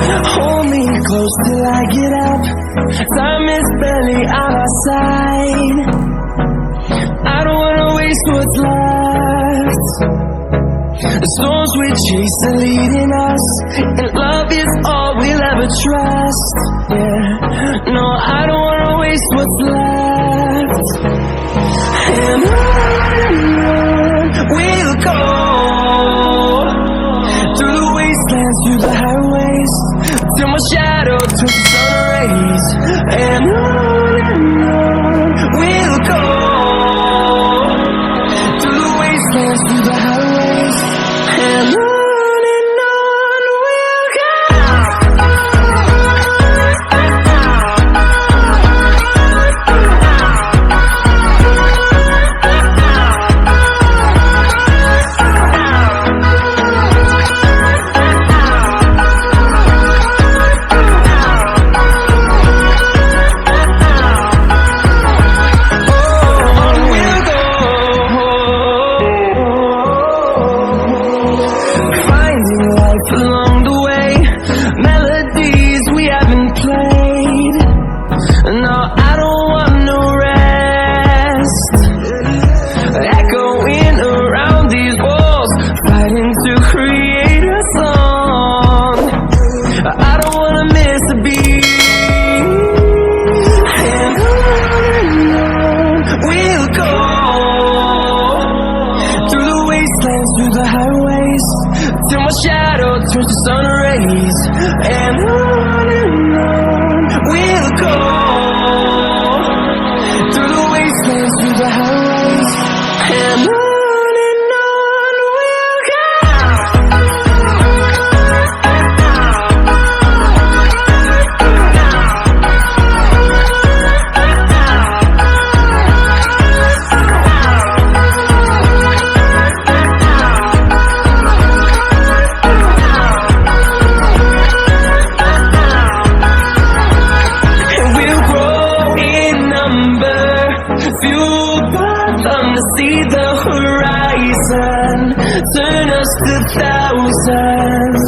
Hold me close till I get up. Time is barely on our side. I don't wanna waste what's left. The storms we chase are leading us, and love is all we'll ever trust. Yeah, no, I don't wanna waste what's left. And on we'll go, through the wastelands, through the highways, till my shadow turns to sun rays. And on we'll go, through the wastelands, through the highways, and on we'll go. Along the way, melodies we haven't played. No, I don't want no rest. Echoing around these walls, fighting to create a song. I don't wanna miss a beat. And on we'll go, through the wastelands, through the highways, till my shadow turns to sun rays. And on we'll go, through the wastelands, through the highways, and on we'll go. See the horizon, turn us to thousands,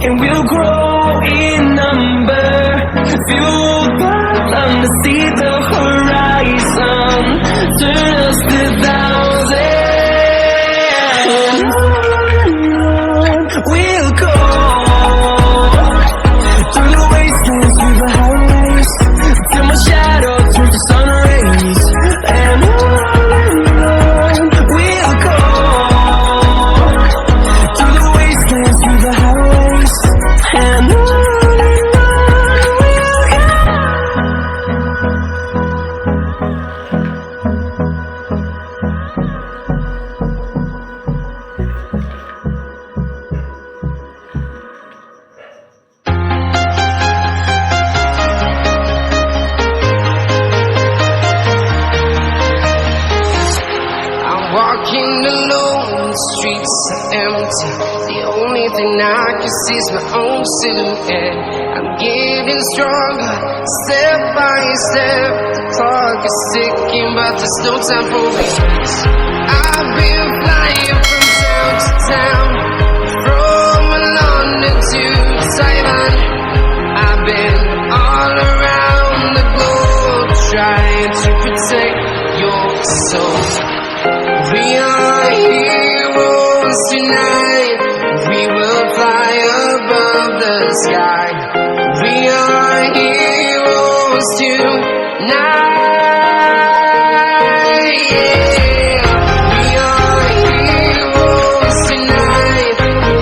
and we'll grow in number. Fueled by them to see the horizon, turn us to thousands. We'll go, through the wastelands, through the highways, till my shadow turns to sun rays. And walking alone, the streets are empty. The only thing I can see is my own silhouette. I'm getting stronger, step by step. The clock is ticking, but there's no time for rest. I've been flying from town to town, from London to Taiwan. I've been all around the globe, trying to protect your soul. We are heroes tonight. We will fly above the sky. We are heroes tonight. Yeah. We are heroes tonight.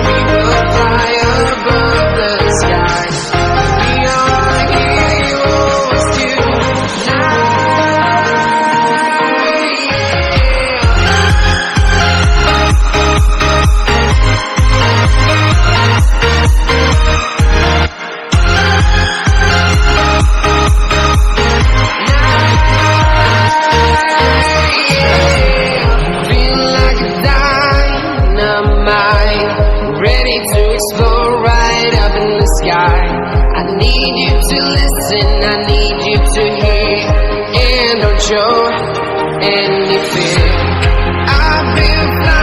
We will fly above the sky. We are heroes tonight. I need you to listen, I need you to hear, and don't show any fear. I've been flying